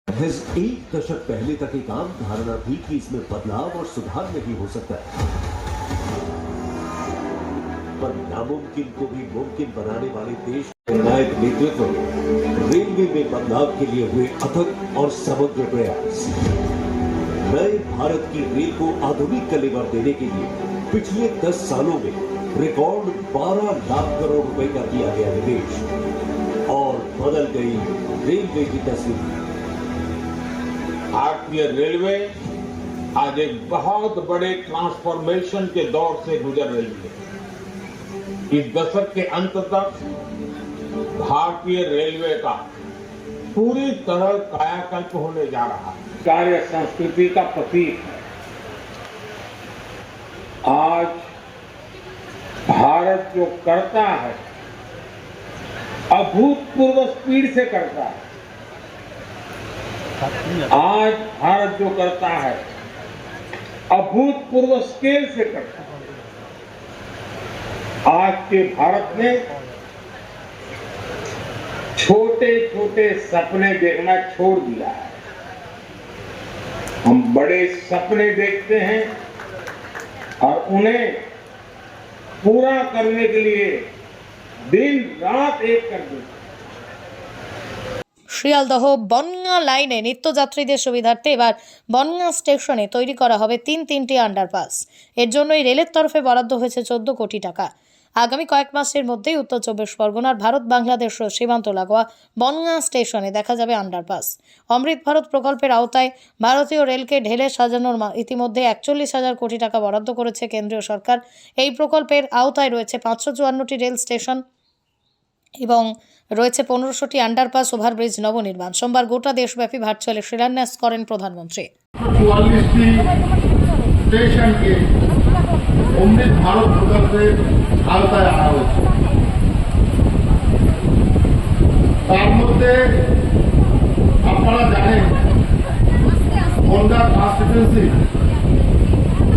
महज एक दशक पहले तक एक आम धारणा थी कि इसमें बदलाव और सुधार नहीं हो सकता, पर नामुमकिन को भी मुमकिन बनाने वाले देश के निर्णायक नेतृत्व में रेलवे में बदलाव के लिए हुए अथक और समग्र प्रयास। नए भारत की रेल को आधुनिक कलेवर देने के लिए पिछले 10 सालों में रिकॉर्ड 12 लाख करोड़ रुपए का किया गया निवेश और बदल गई रेलवे की तस्वीर। भारतीय रेलवे आज एक बहुत बड़े ट्रांसफॉर्मेशन के दौर से गुजर रही है। इस दशक के अंत तक भारतीय रेलवे का पूरी तरह कायाकल्प होने जा रहा है। कार्य संस्कृति का प्रतीक है। आज भारत जो करता है अभूतपूर्व स्पीड से करता है। आज भारत जो करता है अभूतपूर्व स्केल से करता है। आज के भारत ने छोटे छोटे सपने देखना छोड़ दिया है। हम बड़े सपने देखते हैं और उन्हें पूरा करने के लिए दिन रात एक कर देते हैं। শিয়ালদহ বনগাঁ লাইনে নিত্যযাত্রীদের সুবিধার্থে এবার বনগাঁ স্টেশনে তৈরি করা হবে তিনটি আন্ডারপাস। এর জন্যই রেলের তরফে বরাদ্দ হয়েছে 14 কোটি টাকা। আগামী কয়েক মাসের মধ্যেই উত্তর চব্বিশ পরগনার ভারত বাংলাদেশ সীমান্ত লাগোয়া বনগাঁ স্টেশনে দেখা যাবে আন্ডারপাস। অমৃত ভারত প্রকল্পের আওতায় ভারতীয় রেলকে ঢেলে সাজানোর ইতিমধ্যে 41,000 কোটি টাকা বরাদ্দ করেছে কেন্দ্রীয় সরকার। এই প্রকল্পের আওতায় রয়েছে 554টি রেল স্টেশন এবং রয়েছে 1500টি আন্ডারপাস, ওভারব্রিজ নবনির্মাণ। সোমবার গোটা দেশব্যাপী ভার্চুয়ালি শিলান্যাস করেন প্রধানমন্ত্রী। 44টি স্টেশনকে অমৃত ভারত প্রকল্পের আওতায় আনা হয়েছে। তার মধ্যে আপনারা জানেন বনগাঁ কনস্টিটিউয়েন্সি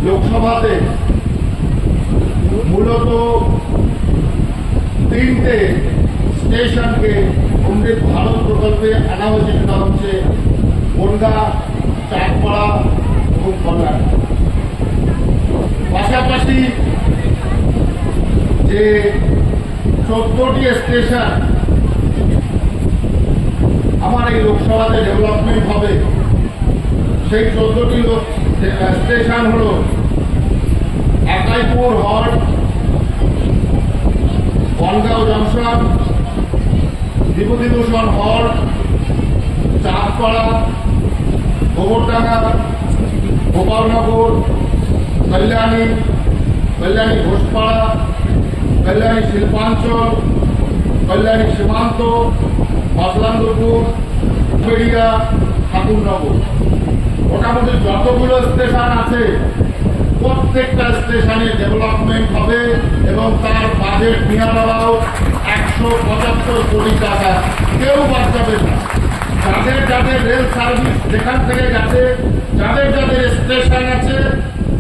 লোকসভাতে মূলত 3টে স্টেশনকে অমৃত ভারত প্রকল্পে আনা হয়েছে। সেটা হচ্ছে বনগাঁ, চাঁদপাড়া এবং কল্যাণ। পাশাপাশি যে 14টি স্টেশন আমার এই লোকসভাতে ডেভেলপমেন্ট হবে, সেই 14টি স্টেশন হল Ekaipur halt, Bongaon junction, Bibhutibhushan halt, Chandpara, Gobardanga, Gopalnagar, Kalyani, Kalyani Ghoshpara, Kalyani Shilpanchal, Kalyani সীমান্ত, মসলান্দপুর, বেড়িয়া, ঠাকুরনগর। মোটামুটি যতগুলো স্টেশন আছে প্রত্যেকটা স্টেশনে ডেভেলপমেন্ট হবে এবং তার বাজেট নিয়ে দেওয়াও 175 কোটি টাকা। কেউ বাদ যাবে না। যাদের যাদের রেল সার্ভিস যেখান থেকে গেছে, যাদের যাদের স্টেশন আছে,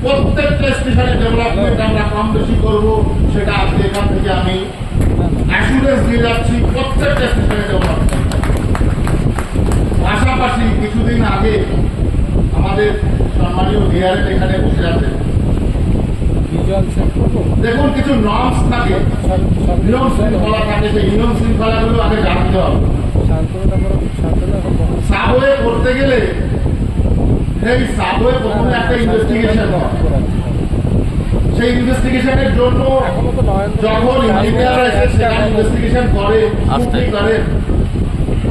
প্রত্যেকটা স্টেশনে ডেভেলপমেন্ট আমরা কম বেশি করবো। সেটা আজকে এখান থেকে আমি অ্যাসুরেন্স দিয়ে যাচ্ছি, প্রত্যেকটা স্টেশনে ডেভেলপমেন্ট। পাশাপাশি কিছুদিন আগে আমাদের সম্মানীয় ডিআরএম এখানে বসে আছে। দেখুন, কিছু নর্মস থাকে, নিয়ম শৃঙ্খলা থাকে, সেই নিয়ম শৃঙ্খলাগুলো আগে জানতে হবে। সাবওয়ে করতে গেলে সেই সাবওয়ে প্রথমে একটা ইনভেস্টিগেশন হয়। সেই ইনভেস্টিগেশনের জন্য যখন ইঞ্জিনিয়ার এসে সেখানে ইনভেস্টিগেশন করে,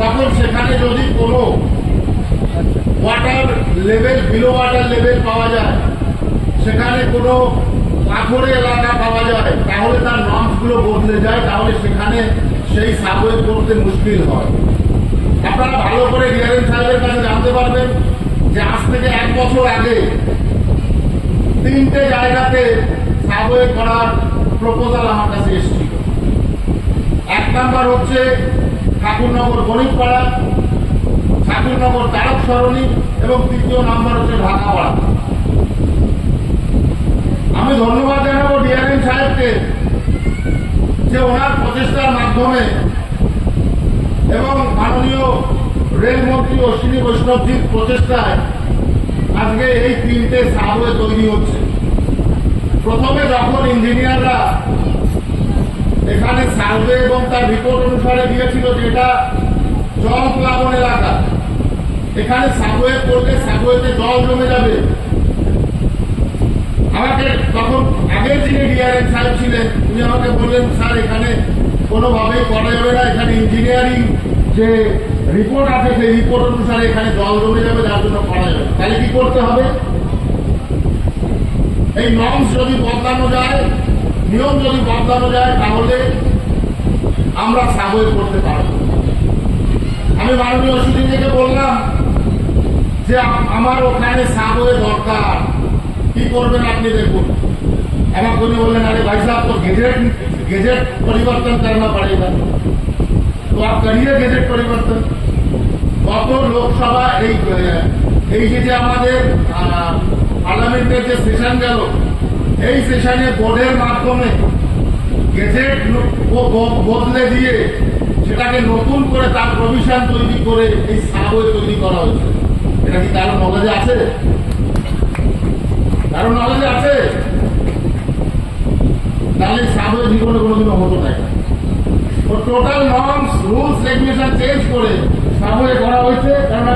তখন সেখানে যদি কোনো water level, below water level পাওয়া যায়, সেখানে কোনো পাথরে এলাকা পাওয়া যায়, তাহলে তার নর্মসগুলো বদলে যায়, তাহলে সেখানে সেই সাবওয়ে করতে মুশকিল হয়। আপনারা ভালো করে ডিআরএম সাহেবের কাছে জানতে পারবেন যে আজ থেকে 1 বছর আগে 3টে জায়গাতে সাবওয়ে করার প্রপোজাল আমার কাছে এসেছিল। 1 নাম্বার হচ্ছে ঠাকুরনগর গণিতপাড়া, ঠাকুরনগর তারক সরণি এবং 3য় নাম্বার হচ্ছে ঢাকাপাড়া। আমি ধন্যবাদ জানাবো ডিআরএম সাহেবকে যে ওনার প্রচেষ্টার মাধ্যমে এবং মাননীয় রেলমন্ত্রী অশ্বিনী বৈষ্ণবজির প্রচেষ্টায় আজকে এই 3টে সাবওয়ে তৈরি হচ্ছে। প্রথমে যখন ইঞ্জিনিয়াররা এখানে সার্ভে এবং তার রিপোর্ট অনুসারে দিয়েছিল যে এটা জল প্লাবন এলাকা, এখানে সাবওয়ে করলে সাবওয়েতে জল জমে যাবে। আমাকে তখন আগের যিনি ডিআরএম সাহেব ছিলেন উনি আমাকে বললেন, স্যার এখানে কোনোভাবেই করা যাবে না, এখানে ইঞ্জিনিয়ারিং যে রিপোর্ট আছে সেই রিপোর্ট অনুসারে এখানে জল জমে যাবে, যার জন্য করা যাবে। তাহলে কি করতে হবে? এই নর্মস যদি বদলানো যায়, নিয়ম যদি বদলানো যায়, তাহলে আমরা সাবওয়ে করতে পারব। আমি মাননীয় অশ্বিনীকে বললাম যে আমার ওখানে সাবওয়ে দরকার, কি করবেন আপনি দেখুন। আমাকে উনি বললেন, अरे भाई साहब तो गेजेट परिवर्तन करना पड़ेगा। तो आप करिए गेजेट परिवर्तन। গত লোকসভা এই যে আমাদের পার্লামেন্টের যে সেশন গেল, এই সেশনে বোর্ডের মাধ্যমে গেজেট বদলে দিয়ে সেটাকে নতুন করে তার প্রভিশন তৈরি করে এই সাবওয়ে তৈরি করা হয়েছে। এটা কি কারো নলেজে আছে? কারো নলেজে আছে? তাহলে সাবওয়ে জীবনে কোনোদিনও হতো না। তো total norms rules regulation change করে সাবওয়ে করা হয়েছে। কারণ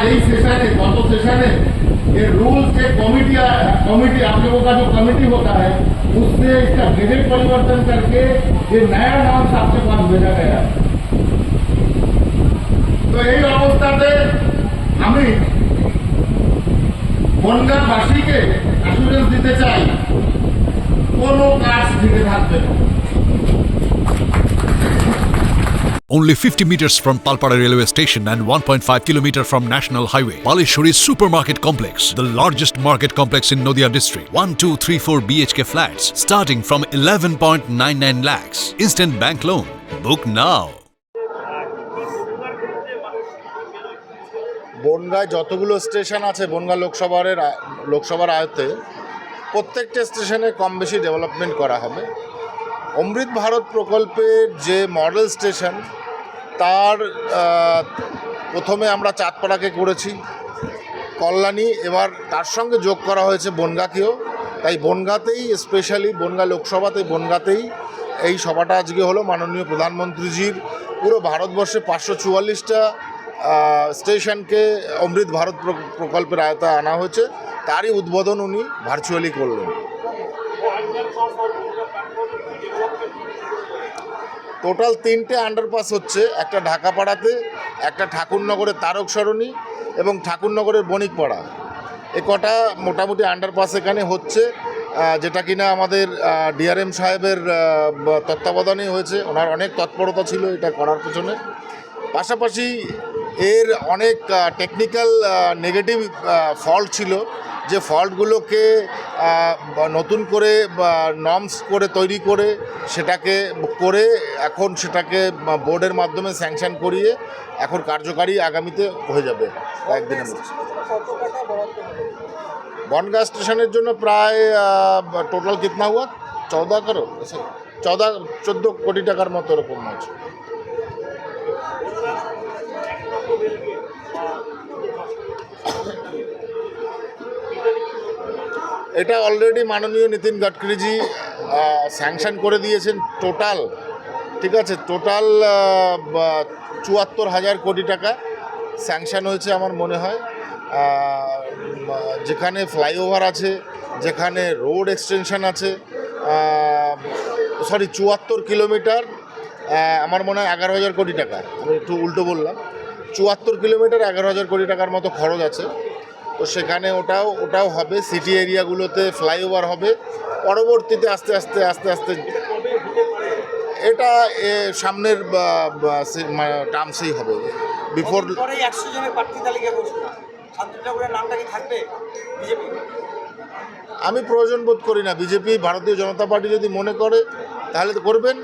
এই सेशने गत सेशने ये रूल्स के कमिटी आप लोगों का जो कमिटी होता है उसने इसका गेजेट परिवर्तन करके ये नया नॉर्म्स आपके पास भेजा गया। तो এই অবস্থাতে আমি বনগাঁবাসীকে অ্যাসুরেন্স দিতে চাই, কোনো কাজ দিতে থাকবে না। Only 50 meters from Palpara railway station and 1.5 kilometer from National Highway, Palishuri Supermarket Complex, the largest market complex in Nadia district. 1, 2, 3, 4 BHK flats starting from 11.99 lakhs. Instant bank loan. Book now. বনগাঁয় যতগুলো station আছে বনগাঁ লোকসভার আয়ত্তে প্রত্যেকটা স্টেশনে কম বেশি development করা হবে। অমৃত ভারত প্রকল্পের যে মডেল স্টেশন তার প্রথমে আমরা চাঁদপাড়াকে করেছি, কল্যাণী, এবার তার সঙ্গে যোগ করা হয়েছে বনগাঁকেও। তাই বনগাঁতেই স্পেশালি বনগাঁ লোকসভাতে বনগাঁতেই এই সভাটা আজকে হলো। মাননীয় প্রধানমন্ত্রীজির পুরো ভারতবর্ষে 544টা স্টেশনকে অমৃত ভারত প্রকল্পের আওতায় আনা হয়েছে, তারই উদ্বোধন উনি ভার্চুয়ালি করলেন। টোটাল 3টে আন্ডারপাস হচ্ছে, একটা ঢাকাপাড়াতে, একটা ঠাকুরনগরের তারক সরণি এবং ঠাকুরনগরের বণিকপাড়া। এ কটা মোটামুটি আন্ডারপাস এখানে হচ্ছে, যেটা কিনা আমাদের ডিআরএম সাহেবের তত্ত্বাবধানে হয়েছে। ওনার অনেক তৎপরতা ছিল এটা করার পেছনে। পাশাপাশি এর অনেক টেকনিক্যাল নেগেটিভ ফল্ট ছিল, যে ফল্টগুলোকে নতুন করে নর্মস করে তৈরি করে সেটাকে এখন সেটাকে বোর্ডের মাধ্যমে স্যাংশন করিয়ে এখন কার্যকারী আগামীতে হয়ে যাবে কয়েকদিনের মধ্যে। বনগাঁ স্টেশনের জন্য প্রায় টোটাল কিতনা হুয়া 14 কোটি টাকার মতো এরকম আছে। এটা অলরেডি মাননীয় নীতিন গডকরিজি স্যাংশন করে দিয়েছেন টোটাল, ঠিক আছে, টোটাল 74,000 কোটি টাকা স্যাংশন হয়েছে আমার মনে হয়। যেখানে ফ্লাইওভার আছে, যেখানে রোড এক্সটেনশন আছে, 74 কিলোমিটার, আমার মনে হয় 11,000 কোটি টাকা, আমি একটু উল্টো বললাম, 74 কিলোমিটার 11,000 কোটি টাকার মতো খরচ আছে। তো সেখানে ওটাও হবে, সিটি এরিয়াগুলোতে ফ্লাইওভার হবে, পরবর্তীতে আস্তে আস্তে এটা সামনের টার্মসেই হবে। বিফোর আমি প্রয়োজন বোধ করি না। বিজেপি, ভারতীয় জনতা পার্টি যদি মনে করে তাহলে তো করবেন,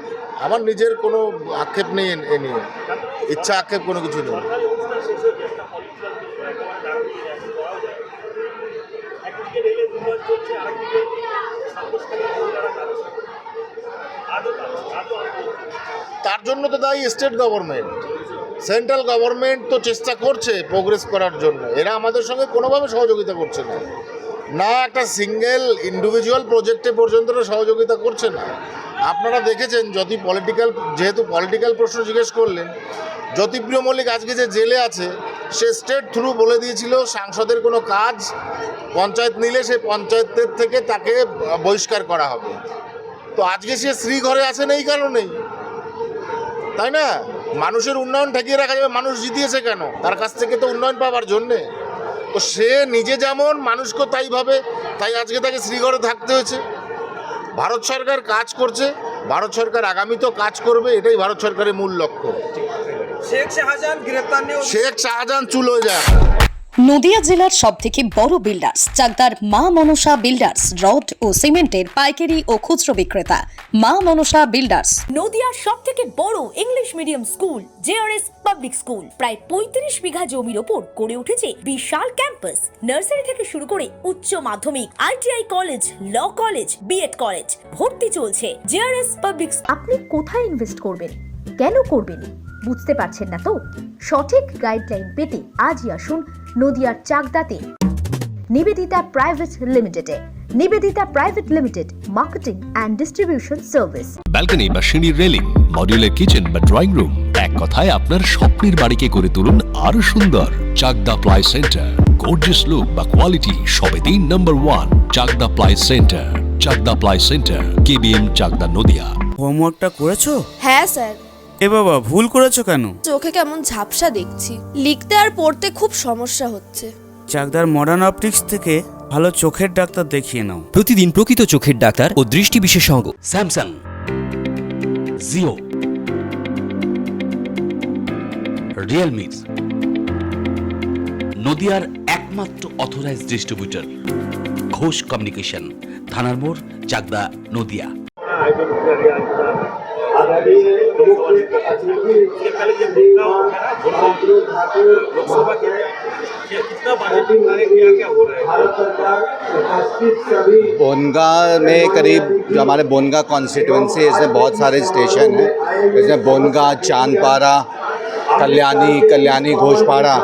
আমার নিজের কোনো আক্ষেপ নেই এ নিয়ে, ইচ্ছা আক্ষেপ কোনো কিছু নেই। তার জন্য তো দায়ী স্টেট গভর্নমেন্ট। সেন্ট্রাল গভর্নমেন্ট তো চেষ্টা করছে প্রোগ্রেস করার জন্য, এরা আমাদের সঙ্গে কোনোভাবে সহযোগিতা করছে না, না একটা সিঙ্গেল ইন্ডিভিজুয়াল প্রজেক্টে পর্যন্ত সহযোগিতা করছে না। আপনারা দেখেছেন যেহেতু পলিটিক্যাল প্রশ্ন জিজ্ঞেস করলেন, জ্যোতিপ্রিয় মল্লিক আজকে যে জেলে আছে সে স্টেট থ্রু বলে দিয়েছিল সাংসদের কোনো কাজ পঞ্চায়েত নিলে সেই পঞ্চায়েতের থেকে তাকে বহিষ্কার করা হবে। তো আজকে সে শ্রীঘরে আছেন এই কারণেই, তাই না? মানুষের উন্নয়ন ঠেকিয়ে রাখা যাবে? মানুষ জিতিয়েছে কেন? তার কাছ থেকে তো উন্নয়ন পাওয়ার জন্যে। তো সে নিজে যেমন মানুষকে তাই ভাবে, তাই আজকে তাকে শ্রীঘরে থাকতে হয়েছে। ভারত সরকার কাজ করছে, ভারত সরকার আগামীতেও কাজ করবে, এটাই ভারত সরকারের মূল লক্ষ্য। শেখ শাহজাহান চুল হয়ে যায়। নদিয়া জেলার সবথেকে বড় বিল্ডার্স চাকদার মা মনসা বিল্ডার্স, রড ও সিমেন্টের পাইকারি ও খুচরো বিক্রেতা মা মনসা বিল্ডার্স। নদিয়ার সবথেকে বড় English medium school JRS public school প্রায় 35 বিঘা জমির ওপর গড়ে উঠেছে বিশাল ক্যাম্পাস। নার্সারি থেকে শুরু করে উচ্চ মাধ্যমিক, ITI college, law college, BEd college, ভর্তি চলছে জেআরএস পাবলিক। আপনি কোথায় ইনভেস্ট করবেন, কেন করবেন বুঝতে পারছেন না তো? সঠিক গাইডলাইন পেতে আজই আসুন নদিয়ার চাকদাতে নিবেদিতা প্রাইভেট লিমিটেডে। Nivedita private limited, marketing and distribution service. Balcony বা সিঁড়ির রেলিং, মডিউলার কিচেন বা ড্রয়িং রুম, এক কথায় আপনার স্বপ্নের বাড়িকে করে তুলুন আরো সুন্দর। Chakdah ply centre, gorgeous look বা কোয়ালিটি সবেতেই number 1। Chakdah ply centre, Chakdah ply centre, KBM Chakdah Nadia. হোমওয়ার্কটা করেছো? হ্যাঁ স্যার। এ বাবা, ভুল করেছো কেন? চোখে কেমন ঝাপসা দেখছি, লিখতে আর পড়তে খুব সমস্যা হচ্ছে। চাকদার মডার্ন অপটিক্স থেকে ভালো চোখের ডাক্তার দেখিয়ে নাও। প্রতিদিন প্রকৃত চোখের ডাক্তার ও দৃষ্টি বিশেষজ্ঞ। স্যামসাং, জিও, রিয়েলমি, নদিয়ার একমাত্র অথরাইজড ডিস্ট্রিবিউটর ঘোষ কমিউনিকেশন, থানার মোড়, চাকদা, নদিয়া। बोनगा में करीब जो हमारे बोनगा कॉन्स्टिट्यूंसी है, इसमें बहुत सारे स्टेशन हैं। इसमें बोनगा, चांदपारा, कल्याणी, घोषपाड़ा।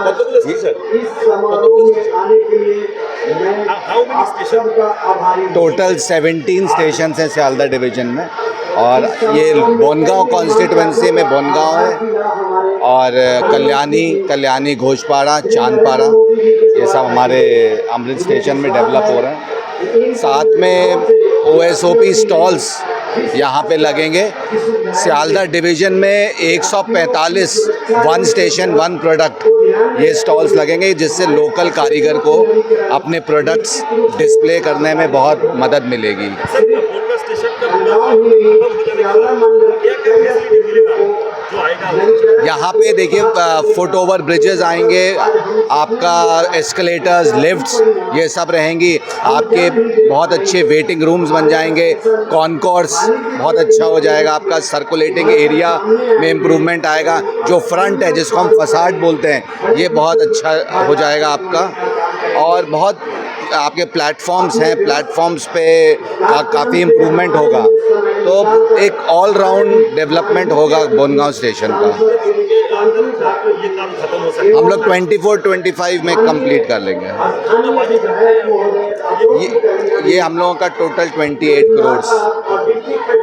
टोटल 17 स्टेशन हैं सियालदा डिवीजन में, और ये बोनगांव कॉन्स्टिट्यूंसी में बोनगांव है, और कल्याणी, घोषपाड़ा, चांदपारा, ये सब हमारे अमृत स्टेशन में डेवलप हो रहे हैं। साथ में OSOP स्टॉल्स यहाँ पे लगेंगे। सियालदा डिवीजन में 145 वन स्टेशन वन प्रोडक्ट ये स्टॉल्स लगेंगे, जिससे लोकल कारीगर को अपने प्रोडक्ट्स डिस्प्ले करने में बहुत मदद मिलेगी। यहाँ पे देखिए फुट ओवर ब्रिजेस आएंगे, आपका एस्केलेटर्स, लिफ्ट्स, ये सब रहेंगी। आपके बहुत अच्छे वेटिंग रूम्स बन जाएंगे, कॉन्कोर्स बहुत अच्छा हो जाएगा, आपका सर्कुलेटिंग एरिया में इम्प्रूवमेंट आएगा। जो फ्रंट है, जिसको हम फसाड बोलते हैं, ये बहुत अच्छा हो जाएगा आपका। और बहुत आपके प्लेटफॉर्म्स हैं, प्लेटफॉर्म्स पे काफ़ी इम्प्रूवमेंट होगा। तो एक ऑल राउंड डेवलपमेंट होगा बोनगांव स्टेशन का। हम लोग 24-25 में कंप्लीट कर लेंगे। ये हम लोगों का टोटल 28 करोड़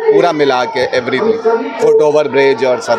पूरा मिला के एवरीथिंग, फुट ओवर ब्रिज और सब।